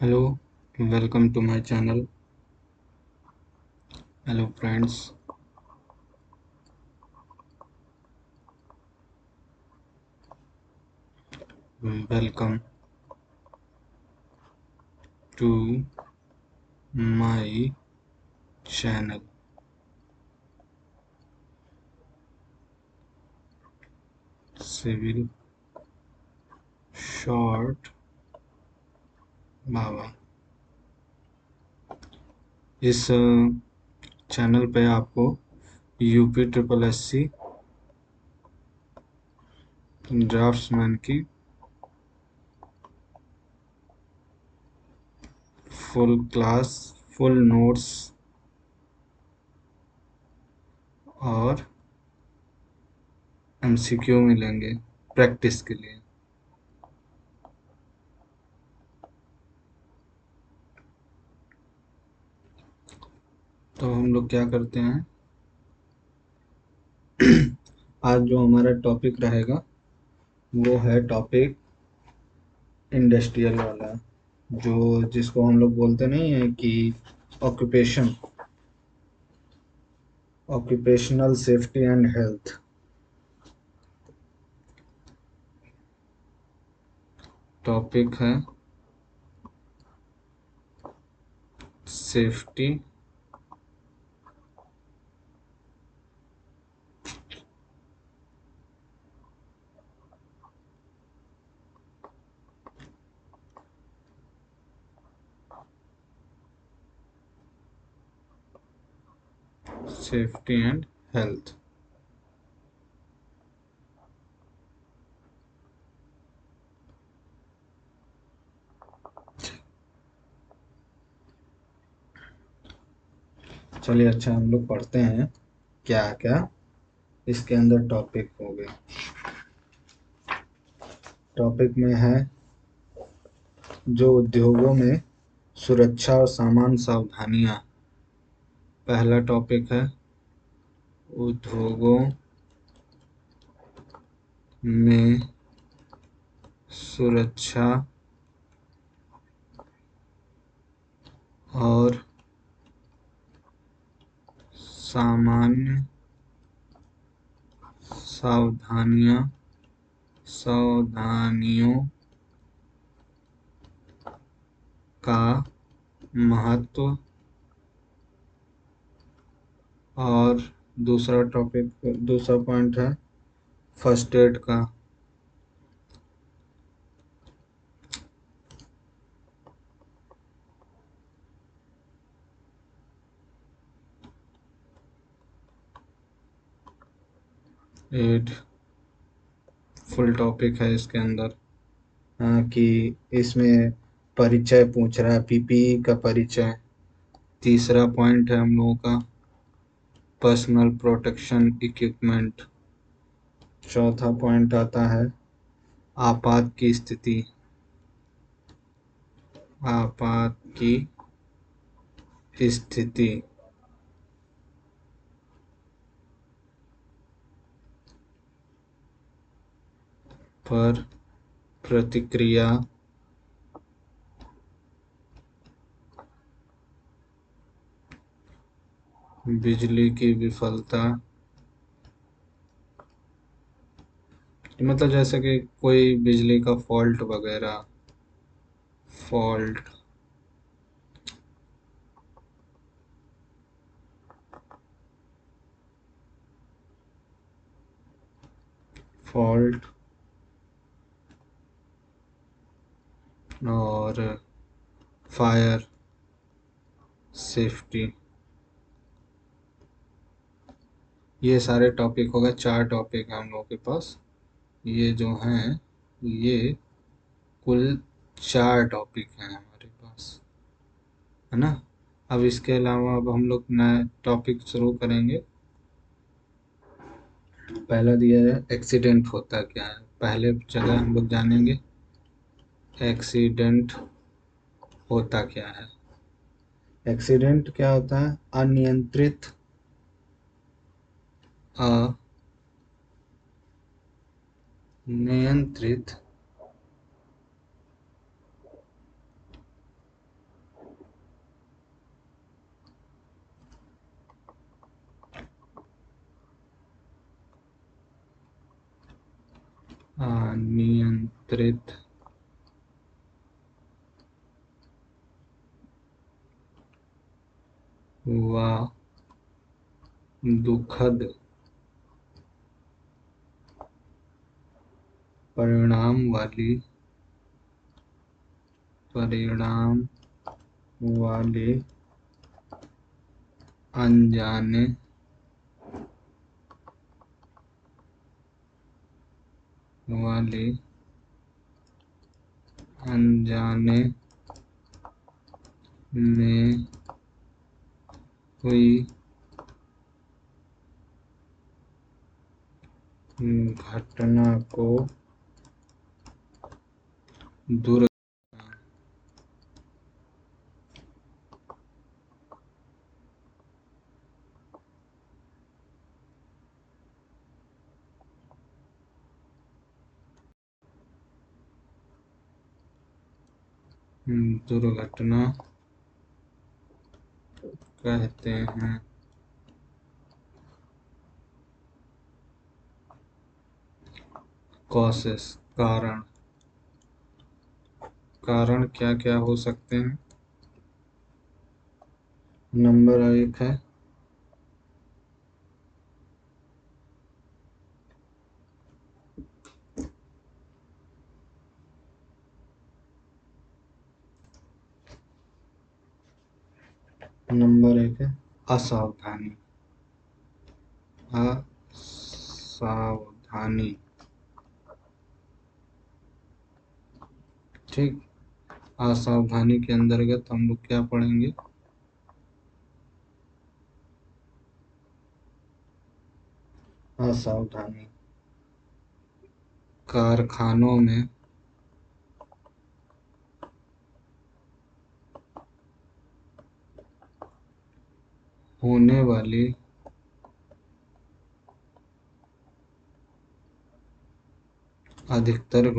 Hello, welcome to my channel. Hello friends, welcome to my channel. Civil Short बाबा। इस channel पे आपको UP triple SC draughtsman की full class full notes और MCQ मिलेंगे practice के लिए। तो हम लोग क्या करते हैं, आज जो हमारा टॉपिक रहेगा वो है टॉपिक इंडस्ट्रियल वाला, जो जिसको हम लोग बोलते नहीं है कि occupation occupational safety and health. Topic है सेफ्टी सेफ्टी एंड हेल्थ। चलिए, अच्छा हम लोग पढ़ते हैं क्या क्या इसके अंदर टॉपिक हो गए। टॉपिक में है जो उद्योगों में सुरक्षा और सामान सावधानियां। पहला टॉपिक है उद्योगों में सुरक्षा और सामान्य सावधानियों का महत्व। और दूसरा पॉइंट है फर्स्ट एड का। एड फुल टॉपिक है इसके अंदर। कि इसमें परिचय पूछ रहा है, पीपीई का परिचय। तीसरा पॉइंट है हम लोगों का पर्सनल प्रोटेक्शन इक्विपमेंट। चौथा पॉइंट आता है आपात की स्थिति। आपात की स्थिति पर प्रतिक्रिया बिजली की विफलता। मतलब जैसे कि कोई बिजली का फॉल्ट वगैरह। फॉल्ट फॉल्ट और फायर सेफ्टी। ये सारे टॉपिक हो गए। 4 टॉपिक हैं हम लोगों के पास। ये जो हैं, ये कुल 4 टॉपिक हैं हमारे पास, है ना। अब इसके अलावा अब हम लोग नया टॉपिक शुरू करेंगे। पहला दिया है एक्सीडेंट होता क्या है। पहले जगह हम लोग जानेंगे एक्सीडेंट होता क्या है। एक्सीडेंट क्या होता है? अनियंत्रित अनियंत्रित व दुखद परिणाम वाले अनजाने में हुई घटना को दुर्घटना कहते हैं। कॉसेस कारण क्या क्या हो सकते हैं? नंबर 1 है असावधानी। ठीक, असावधानी के अंतर्गत हम लोग क्या पढ़ेंगे? असावधानी कारखानों में होने वाली अधिकतर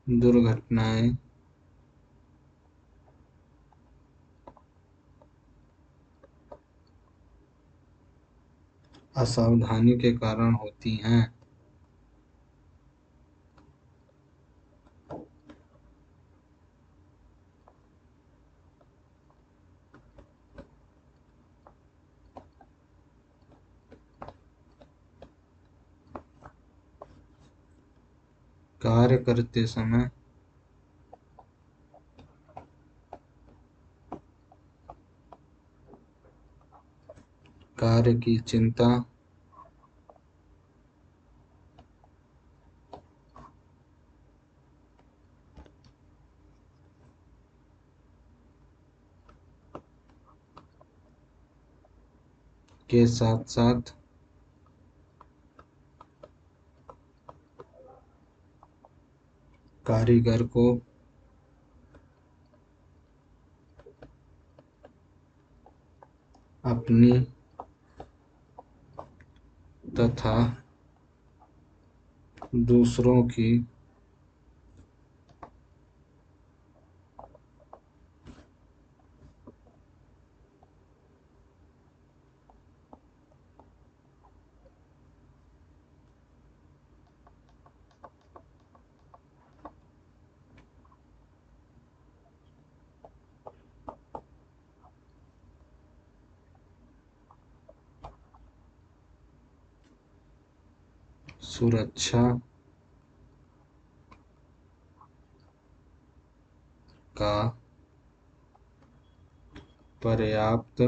दुर्घटनाएं असावधानी के कारण होती हैं। कार्य करते समय कार्य की चिंता के साथ साथ कारीगर को अपनी तथा दूसरों की सुरक्षा का पर्याप्त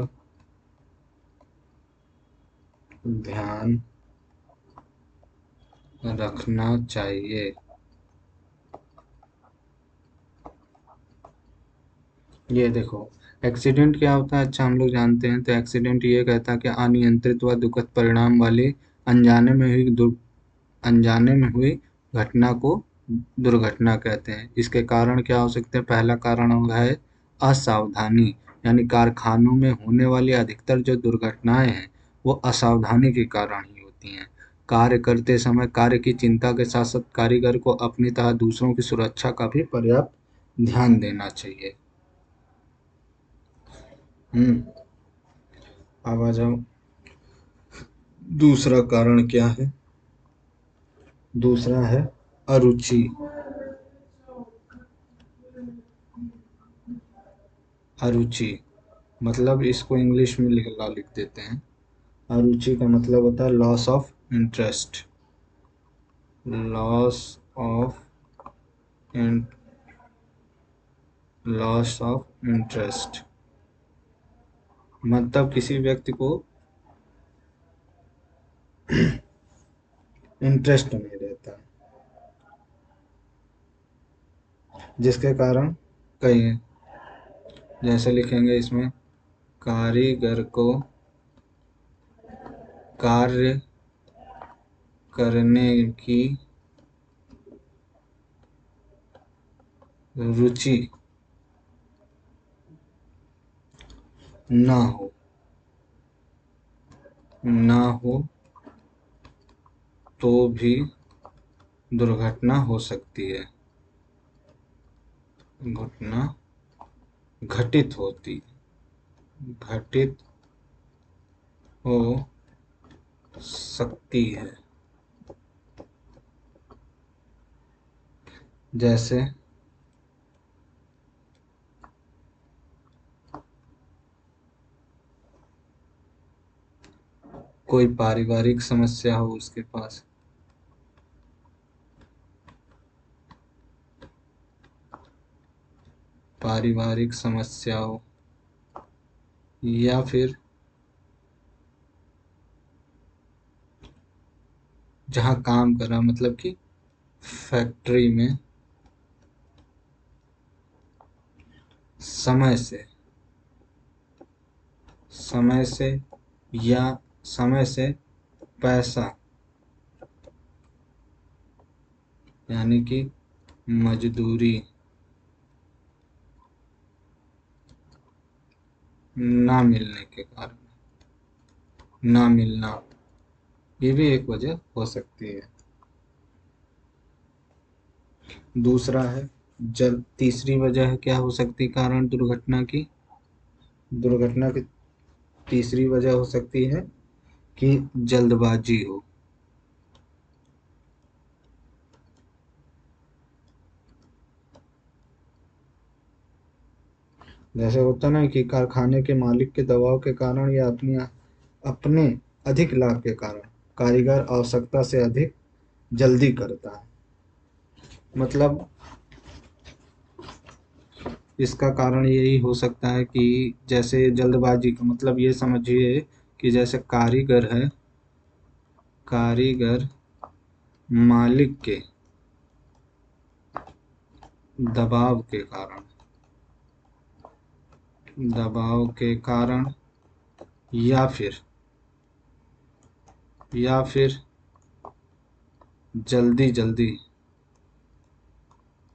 ध्यान रखना चाहिए। ये देखो, एक्सीडेंट क्या होता है? अच्छा, हम लोग जानते हैं। तो एक्सीडेंट ये कहता है कि अनियंत्रित व दुखद परिणाम वाली अनजाने में हुई घटना को दुर्घटना कहते हैं। इसके कारण क्या हो सकते हैं? पहला कारण है असावधानी, यानी कारखानों में होने वाली अधिकतर जो दुर्घटनाएं हैं वो असावधानी के कारण ही होती हैं। कार्य करते समय कार्य की चिंता के साथ साथ कारीगर को अपनी तथा दूसरों की सुरक्षा का भी पर्याप्त ध्यान देना चाहिए। अब आ जाओ, दूसरा कारण क्या है? दूसरा है अरुचि। अरुचि मतलब इसको इंग्लिश में लिख देते हैं। अरुचि का मतलब होता है loss of interest. Loss of loss of interest मतलब किसी व्यक्ति को इंटरेस्ट नहीं रहता, जिसके कारण कई, जैसे लिखेंगे इसमें, कारीगर को कार्य करने की रुचि ना हो, ना हो तो भी दुर्घटना हो सकती है। घटना घटित होती, घटित हो सकती है। जैसे कोई पारिवारिक समस्या हो उसके पास, पारिवारिक समस्या हो, या फिर जहाँ काम कर रहा मतलब कि फैक्ट्री में समय से, समय से या समय से पैसा, यानी कि मजदूरी ना मिलने के कारण, ना मिलना, ये भी एक वजह हो सकती है। दूसरा है जल, तीसरी वजह है क्या हो सकती कारण दुर्घटना की? दुर्घटना की तीसरी वजह हो सकती है कि जल्दबाजी हो। जैसे होता ना कि कारखाने के मालिक के दबाव के कारण या अपने अधिक लाभ के कारण कारीगर आवश्यकता से अधिक जल्दी करता है। मतलब इसका कारण यही हो सकता है कि जैसे जल्दबाजी का मतलब ये समझिए कि जैसे कारीगर है, कारीगर मालिक के दबाव के कारण, दबाव के कारण या फिर जल्दी जल्दी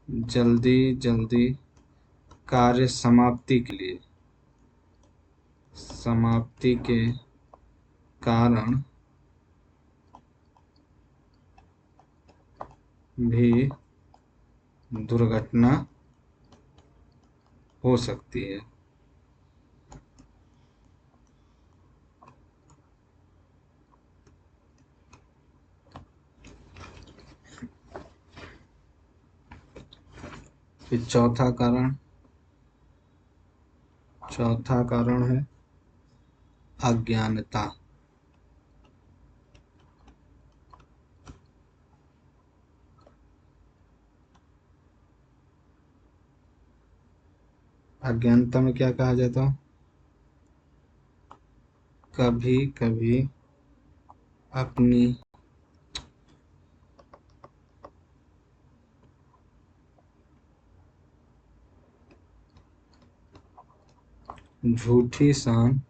जल्दी जल्दी कार्य समाप्ति के लिए, समाप्ति के कारण भी दुर्घटना हो सकती है। फिर चौथा कारण है अज्ञानता। अज्ञानता में क्या कहा जाता है? कभी कभी अपनी झूठी शान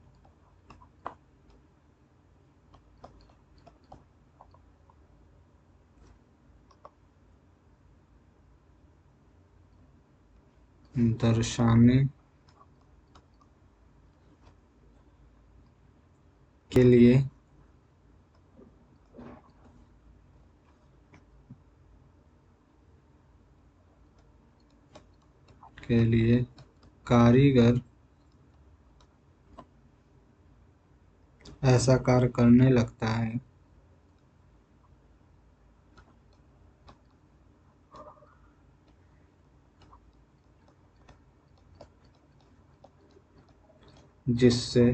दर्शाने के लिए कारीगर ऐसा कार्य करने लगता है जिससे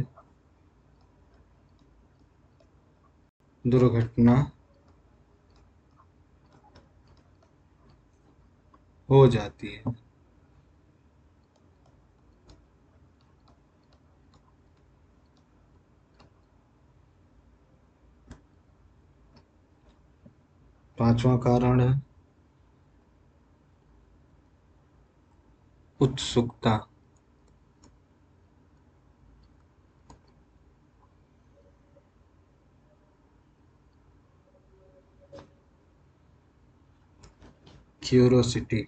दुर्घटना हो जाती है। पांचवा कारण है उत्सुकता। क्यूरोसिटी।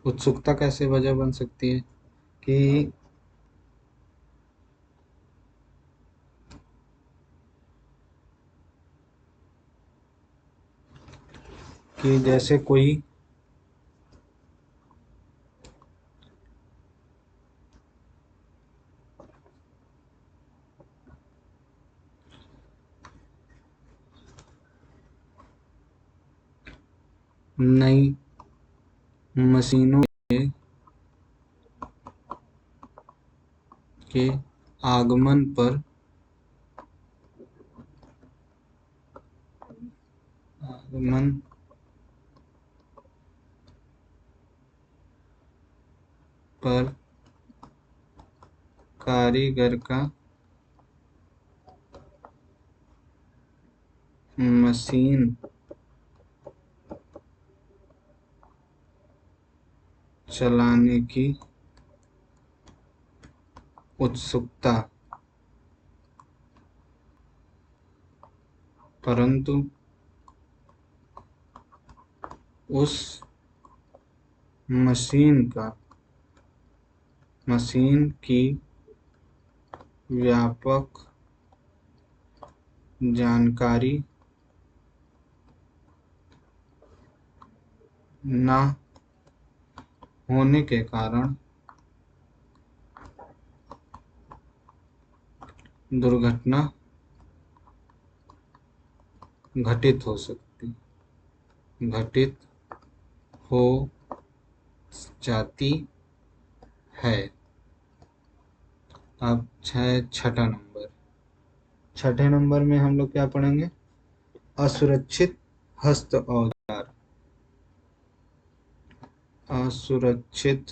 उत्सुकता कैसे वजह बन सकती है कि जैसे कोई नई मशीनों के आगमन पर आगमन पर कारीगर का मशीन चलाने की उत्सुकता, परंतु उस मशीन की व्यापक जानकारी न होने के कारण दुर्घटना घटित हो जाती है। अब छठे नंबर में हम लोग क्या पढ़ेंगे? असुरक्षित हस्त औजार। असुरक्षित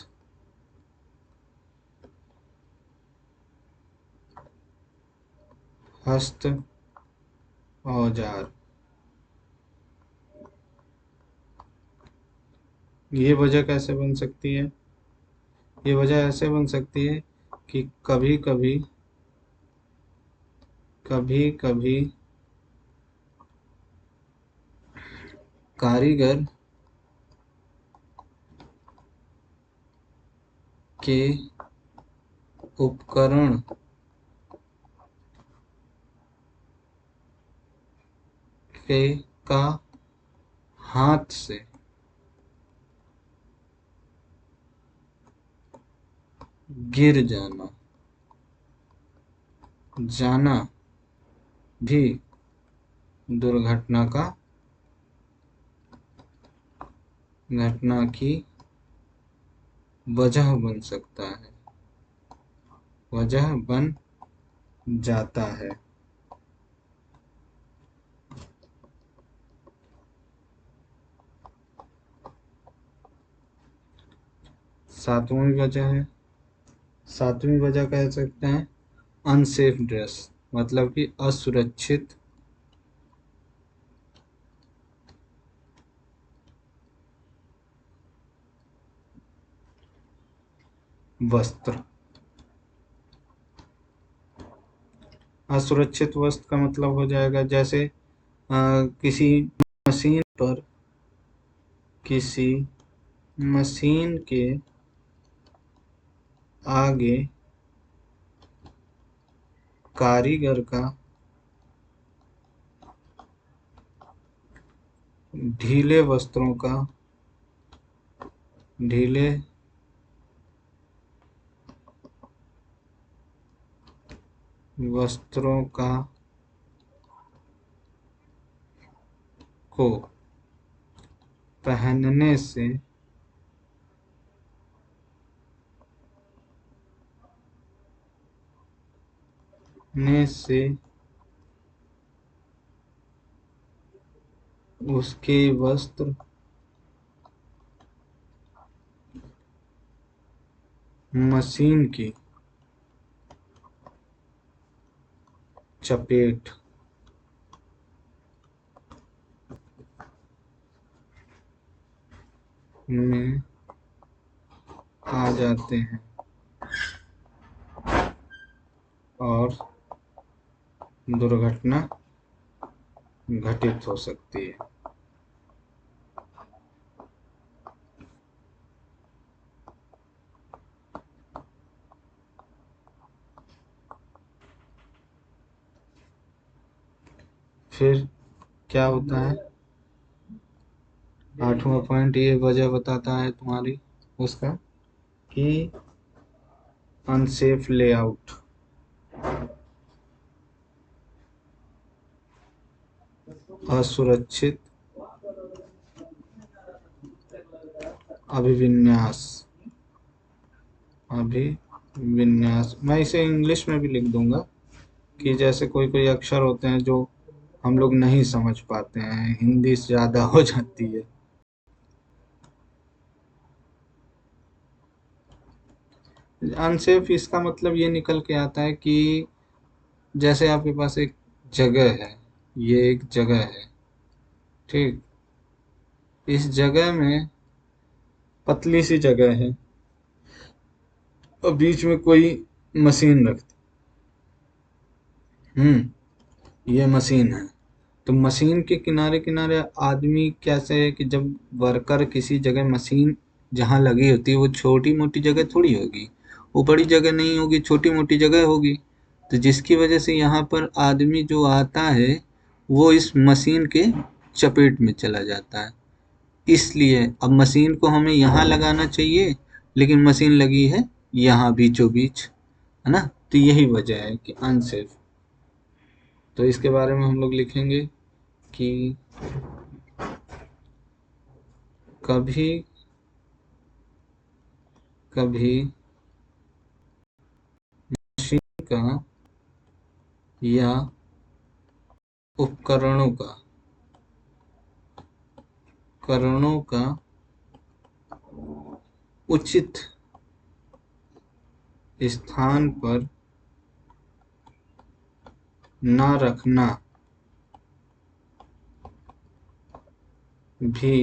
हस्त औजार। ये वजह कैसे बन सकती है? ये वजह ऐसे बन सकती है कि कभी कभी कारीगर के उपकरण के का हाथ से गिर जाना भी घटना की वजह बन जाता है। सातवीं वजह कह सकते हैं अनसेफ ड्रेस, मतलब कि असुरक्षित वस्त्र। असुरक्षित वस्त्र का मतलब हो जाएगा जैसे किसी मशीन पर किसी मशीन के आगे कारीगर का ढीले वस्त्रों का को पहनने से उसके वस्त्र मशीन की चपेट में आ जाते हैं और दुर्घटना घटित हो सकती है। फिर क्या होता है? 8वां पॉइंट ये वजह बताता है तुम्हारी उसका कि अनसेफ लेआउट, असुरक्षित अभिविन्यास। अभिविन्यास मैं इसे इंग्लिश में भी लिख दूंगा कि जैसे कोई कोई अक्षर होते हैं जो हम लोग नहीं समझ पाते हैं, हिंदी से ज़्यादा हो जाती है। अनसेफ इसका मतलब ये निकल के आता है कि जैसे आपके पास एक जगह है, ये एक जगह है, ठीक, इस जगह में पतली सी जगह है और बीच में कोई मशीन रख दी। ये मशीन है, तो मशीन के किनारे किनारे आदमी कैसे है कि जब वर्कर किसी जगह मशीन जहाँ लगी होती है वो छोटी मोटी जगह थोड़ी होगी, वो बड़ी जगह नहीं होगी, छोटी मोटी जगह होगी। तो जिसकी वजह से यहाँ पर आदमी जो आता है वो इस मशीन के चपेट में चला जाता है। इसलिए अब मशीन को हमें यहाँ लगाना चाहिए लेकिन मशीन लगी है यहाँ बीचों बीच, है ना, तो यही वजह है कि अनसेफ। तो इसके बारे में हम लोग लिखेंगे कि कभी कभी मशीन का या उपकरणों का करणों का उचित स्थान पर न रखना भी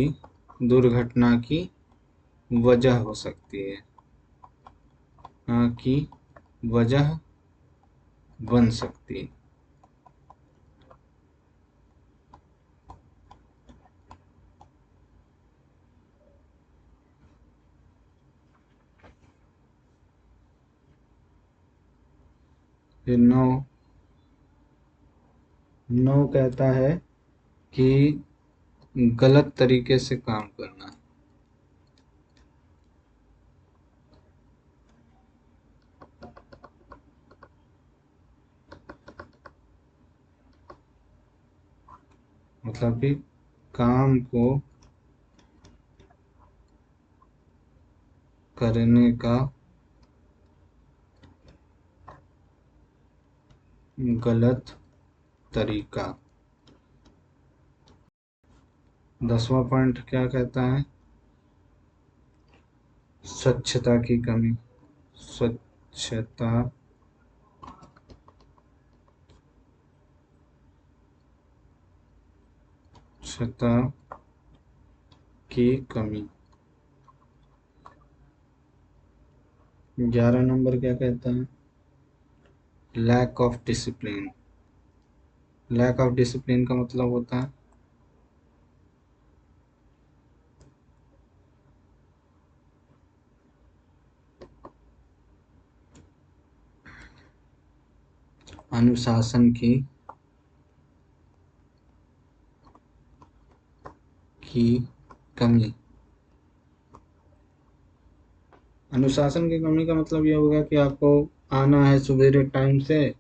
दुर्घटना की वजह हो सकती है, की वजह बन सकती है। फिर नौ कहता है कि गलत तरीके से काम करना। मतलब कि काम को करने का गलत तरीका। 10वां पॉइंट क्या कहता है? स्वच्छता की कमी। स्वच्छता स्वच्छता की कमी। 11 नंबर क्या कहता है? Lack of discipline. Lack of discipline का मतलब होता है अनुशासन की कमी। अनुशासन की कमी का मतलब ये होगा कि आपको आना है सवेरे टाइम से,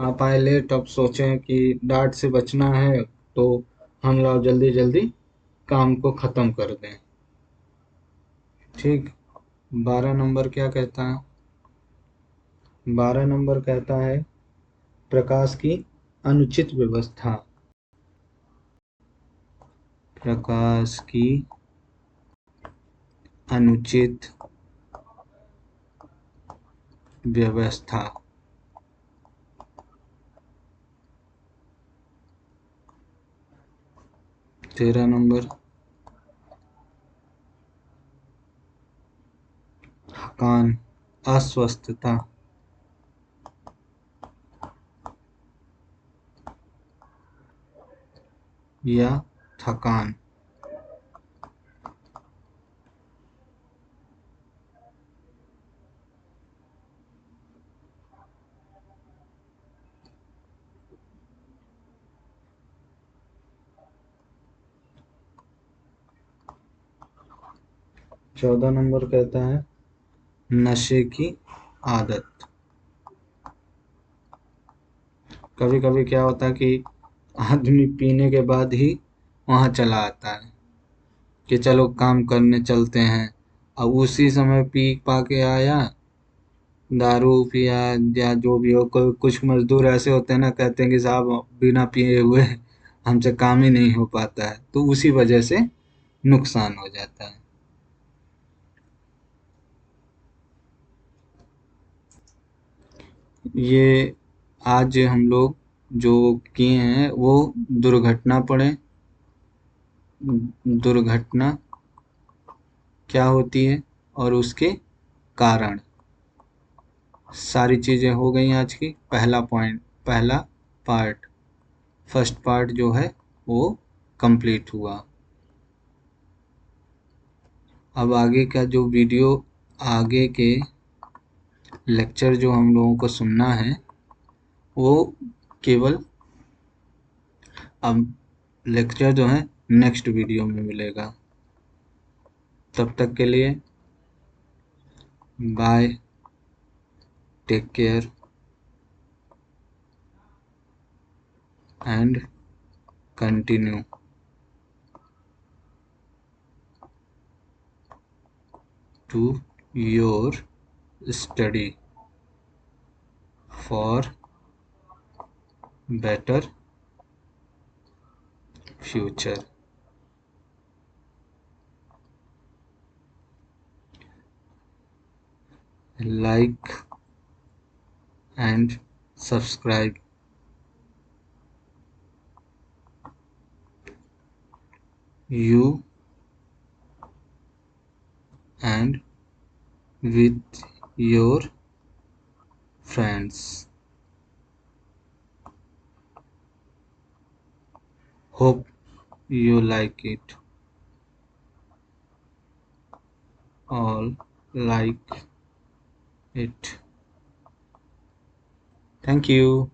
आप आए लेट, अब सोचें कि डांट से बचना है तो हम लोग जल्दी जल्दी काम को ख़त्म कर दें। ठीक। 12 नंबर क्या कहता है? 12 नंबर कहता है प्रकाश की अनुचित व्यवस्था। प्रकाश की अनुचित व्यवस्था। 13 नंबर थकान, अस्वस्थता। या थकान। 14 नंबर कहता है नशे की आदत। कभी कभी क्या होता है कि आदमी पीने के बाद ही वहां चला आता है कि चलो काम करने चलते हैं। अब उसी समय पी पा के आया, दारू पिया या जो भी हो। कोई कुछ मजदूर ऐसे होते हैं ना, कहते हैं कि साहब बिना पिए हुए हमसे काम ही नहीं हो पाता है, तो उसी वजह से नुकसान हो जाता है। ये आज हम लोग जो किए हैं वो दुर्घटना पड़े। दुर्घटना क्या होती है और उसके कारण, सारी चीज़ें हो गई आज की। पहला पॉइंट, पहला पार्ट, फर्स्ट पार्ट जो है वो कंप्लीट हुआ। अब आगे का जो वीडियो, आगे के लेक्चर जो हम लोगों को सुनना है वो केवल अब लेक्चर जो है नेक्स्ट वीडियो में मिलेगा। तब तक के लिए bye, take care and continue to your study for better future. Like and subscribe. You and with your friends. Hope you like it. All like it. Thank you.